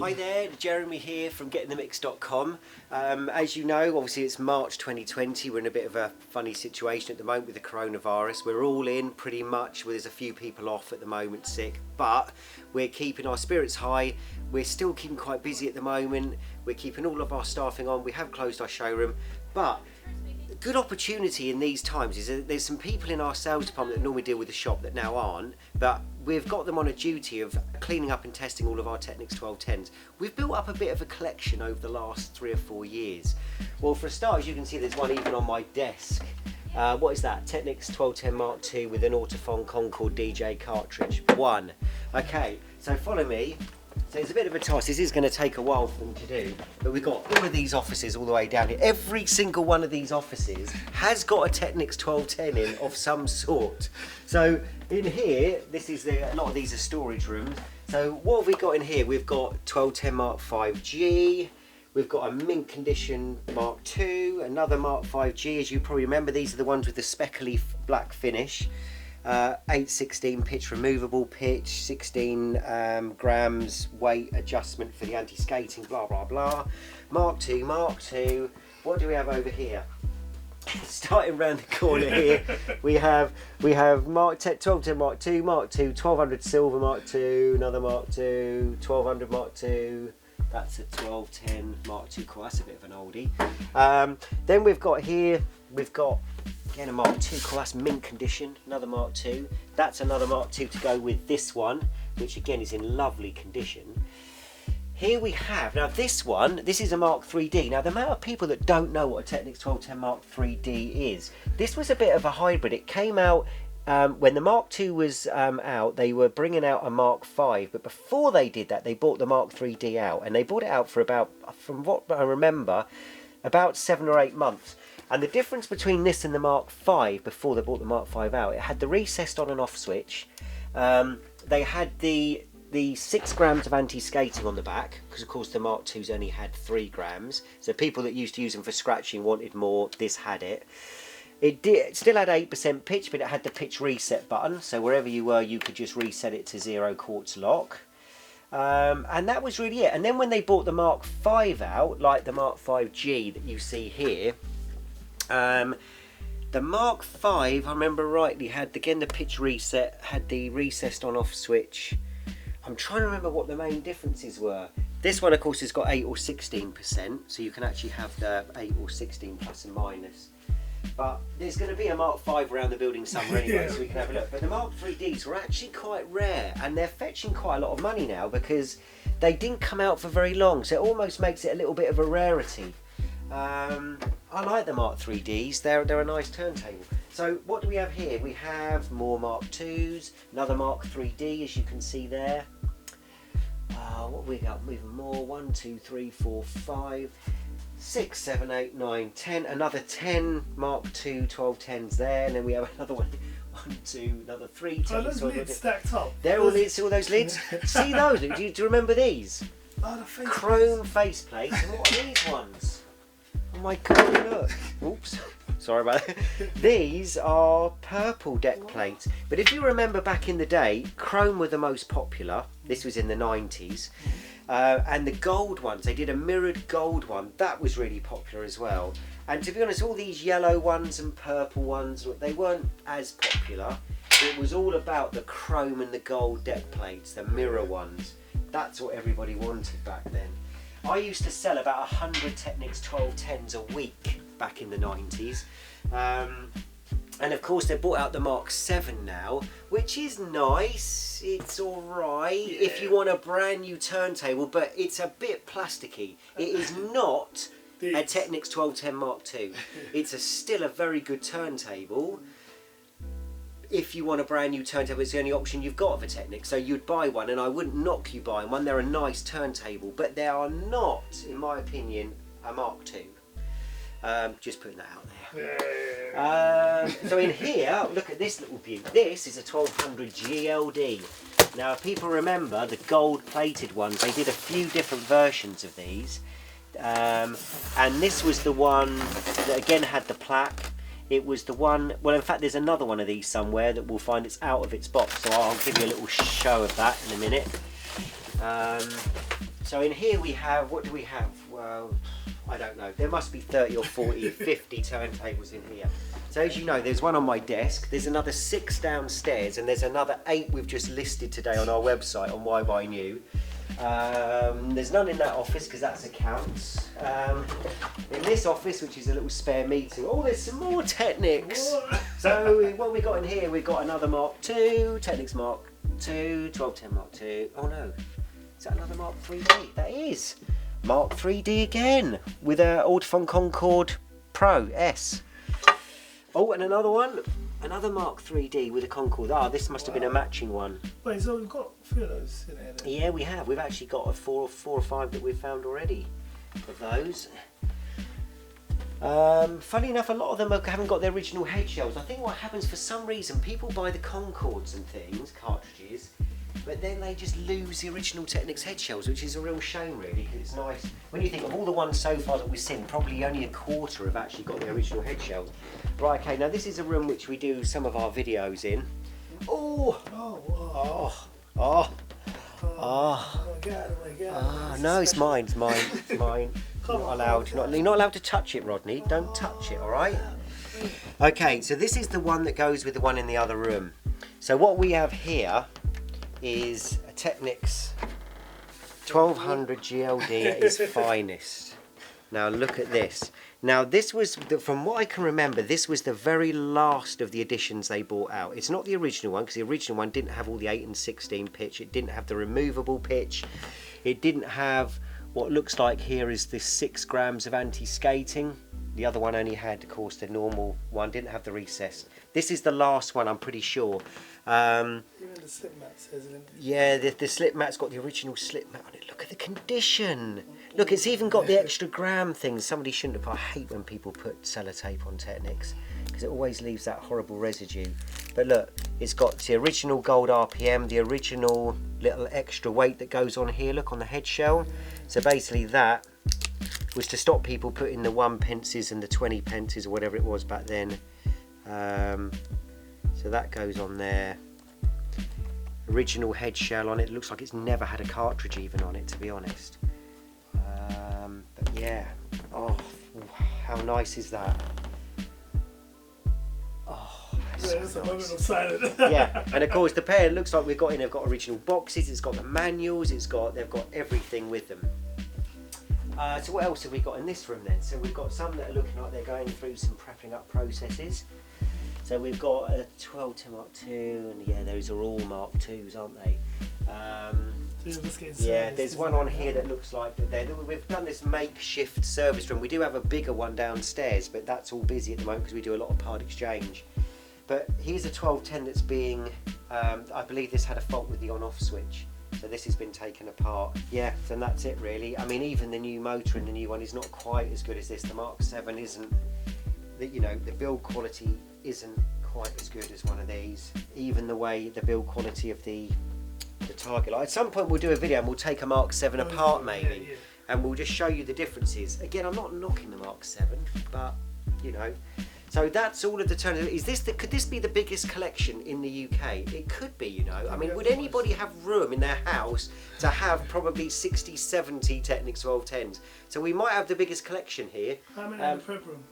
Hi there, Jeremy here from GetintheMix.com. As you know, obviously it's March 2020. We're in a bit of a funny situation at the moment with the coronavirus. We're all in pretty much. There's a few people off at the moment sick, but we're keeping our spirits high. We're still keeping quite busy at the moment. We're keeping all of our staffing on. We have closed our showroom, but a good opportunity in these times is that there's some people in our sales department that normally deal with the shop that now aren't, but we've got them on a duty of cleaning up and testing all of our Technics 1210s. We've built up a bit of a collection over the last 3 or 4 years. Well, for a start, as you can see, there's one even on my desk. What is that? Technics 1210 Mark II with an Autophon Concord DJ cartridge. One. Okay, so follow me. So it's a bit of a task. This is going to take a while for them to do, but we've got all of these offices all the way down here. Every single one of these offices has got a Technics 1210 in of some sort. So in here, a lot of these are storage rooms. So what have we got in here? We've got 1210 Mark 5G. We've got a mint condition Mark II, another Mark 5G. As you probably remember, these are the ones with the speckly black finish. 816 pitch, removable pitch, 16 grams weight adjustment for the anti-skating, blah blah blah. Mark II. What do we have over here? Starting round the corner here, we have Mark 1210 Mark II, 1200 silver Mark II, another Mark II, 1200 Mark II. That's a 1210 Mark II. Cool, that's a bit of an oldie. Then we've got again a Mark II, cool, that's mint condition, another Mark II. That's another Mark II to go with this one, which again is in lovely condition. Here we have, now this is a Mark 3D. Now the amount of people that don't know what a Technics 1210 Mark 3D is, this was a bit of a hybrid. It came out when the Mark II was out. They were bringing out a Mark V, but before they did that, they bought the Mark 3D out, and they bought it out for about, from what I remember, about 7 or 8 months. And the difference between this and the Mark V, before they brought the Mark V out, it had the recessed on and off switch. They had the 6 grams of anti-skating on the back, because of course the Mark II's only had 3 grams. So people that used to use them for scratching wanted more, this had it. It still had 8% pitch, but it had the pitch reset button. So wherever you were, you could just reset it to 0 quartz lock. And that was really it. And then when they brought the Mark V out, like the Mark 5G that you see here, the Mark V, I remember rightly, had again the pitch reset, had the recessed on off switch. I'm trying to remember what the main differences were. This one of course has got 8 or 16%, so you can actually have the 8 or 16 plus and minus. But there's going to be a Mark V around the building somewhere anyway, so we can have a look. But the Mark 3Ds were actually quite rare, and they're fetching quite a lot of money now because they didn't come out for very long, so it almost makes it a little bit of a rarity. I like the Mark 3Ds, they're a nice turntable. So what do we have here? We have more Mark IIs, another Mark 3D as you can see there. What have we got? Even more, 1, 2, 3, 4, 5, 6, 7, 8, 9, 10, another 10 Mark II 1210s there, and then we have another one, 1, 2, another 3 10s. Oh, those lids stacked up. They're all lids, see all those lids? See those? Do you remember these? Oh, the face Chrome faceplates, and what are these ones? Oh my god, look. Oops. Sorry about that. These are purple deck plates. But if you remember back in the day, chrome were the most popular. This was in the 90s. And the gold ones, they did a mirrored gold one. That was really popular as well. And to be honest, all these yellow ones and purple ones, they weren't as popular. It was all about the chrome and the gold deck plates, the mirror ones. That's what everybody wanted back then. I used to sell about 100 Technics 1210s a week back in the 90s. And of course they brought out the Mark 7 now, which is nice, it's alright if you want a brand new turntable, but it's a bit plasticky. It is not a Technics 1210 Mark II. It's still a very good turntable. If you want a brand new turntable, it's the only option you've got of a Technics, so you'd buy one, and I wouldn't knock you buying one. They're a nice turntable, but they are not, in my opinion, a Mark II. Just putting that out there. So in here, look at this little beauty. This is a 1200 GLD. Now, if people remember the gold-plated ones, they did a few different versions of these. And this was the one that again had the plaque. It was the one, well in fact there's another one of these somewhere that we'll find it's out of its box, so I'll give you a little show of that in a minute. So in here we have, what do we have? Well, I don't know. There must be 30 or 40, 50 turntables in here. So as you know, there's one on my desk, there's another 6 downstairs, and there's another 8 we've just listed today on our website on Why Buy New. There's none in that office because that's accounts. In this office, which is a little spare meeting, oh, there's some more Technics. So what we got in here, we've got another Mark II, Technics Mark II, 1210 Mark II. Oh no, is that another Mark 3D? That is Mark 3D again with a Audifon Concord Pro S. Oh, and another one, another Mark 3D with a Concord. Ah, this must have been a matching one. Wait, so we've got a few of those in here then? Yeah, we have. We've actually got four or five that we've found already of those. Funny enough, a lot of them haven't got their original head shells. I think what happens, for some reason, people buy the Concords and things, cartridges, but then they just lose the original Technics head shells, which is a real shame really, because it's nice. When you think of all the ones so far that we've seen, probably only a quarter have actually got the original head shells. Right, okay, now this is a room which we do some of our videos in. Oh! Oh, wow. Oh! Get out of the way, get out of the way. No, it's mine, it's mine, it's mine. You're not allowed, you're not allowed to touch it, Rodney. Don't touch it, alright? Okay, so this is the one that goes with the one in the other room. So what we have here is a Technics 1200 GLD at its finest. Now look at this. Now this was, from what I can remember, this was the very last of the editions they brought out. It's not the original one, because the original one didn't have all the 8 and 16 pitch. It didn't have the removable pitch. It didn't have what looks like here is this 6 grams of anti-skating. The other one only had, of course, the normal one, didn't have the recess. This is the last one, I'm pretty sure. Even the slip mat says it. Yeah, the slip mat's got the original slip mat on it. Look at the condition. Look, it's even got the extra gram thing. Somebody shouldn't have. I hate when people put sellotape on Technics, because it always leaves that horrible residue. But look, it's got the original gold RPM, the original little extra weight that goes on here. Look, on the head shell. So basically that was to stop people putting the 1 pences and the 20 pences or whatever it was back then. So that goes on there. Original head shell on it. Looks like it's never had a cartridge even on it, to be honest. But yeah, oh, how nice is that? Oh, That's a moment of silence. yeah, and of course the pair looks like we've got in. They've got original boxes. It's got the manuals. They've got everything with them. So what else have we got in this room then? So we've got some that are looking like they're going through some prepping up processes. So we've got a 1210 Mark II, and yeah, those are all Mark IIs, aren't they? Yeah, there's one on here that looks like that. We've done this makeshift service room. We do have a bigger one downstairs, but that's all busy at the moment because we do a lot of part exchange. But here's a 1210 that's being, I believe this had a fault with the on-off switch. So this has been taken apart. Yeah, and that's it really. I mean, even the new motor in the new one is not quite as good as this. The Mark 7 isn't, you know, the build quality isn't quite as good as one of these. Even the way the build quality of the target light. At some point we'll do a video and we'll take a Mark 7 apart maybe, and we'll just show you the differences. Again, I'm not knocking the Mark 7, but you know. So that's all of the turntables. Could this be the biggest collection in the UK? It could be, you know. I mean, would anybody have room in their house to have probably 60, 70 Technics 1210s? So we might have the biggest collection here. How many in the prep room?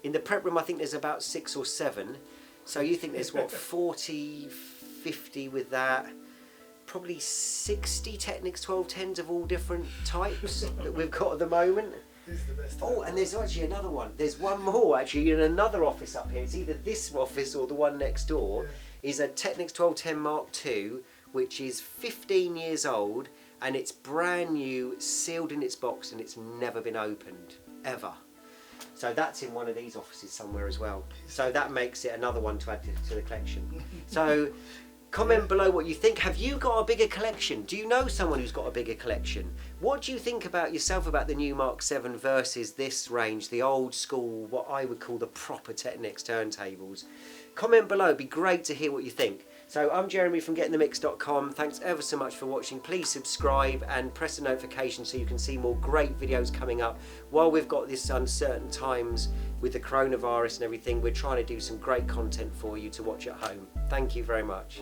In the prep room, I think there's about 6 or 7. So you think there's what, 40, 50 with that? Probably 60 Technics 1210s of all different types that we've got at the moment. This is the best. Oh, and there's actually another one. There's one more actually in another office up here. It's either this office or the one next door. Is a Technics 1210 Mark II, which is 15 years old, and it's brand new, sealed in its box, and it's never been opened ever. So that's in one of these offices somewhere as well. So that makes it another one to add to the collection. So comment below what you think. Have you got a bigger collection? Do you know someone who's got a bigger collection? What do you think about yourself about the new Mark 7 versus this range, the old school, what I would call the proper Technics turntables? Comment below, it'd be great to hear what you think. So I'm Jeremy from GetintheMix.com. Thanks ever so much for watching. Please subscribe and press the notification so you can see more great videos coming up. While we've got this uncertain times with the coronavirus and everything, we're trying to do some great content for you to watch at home. Thank you very much.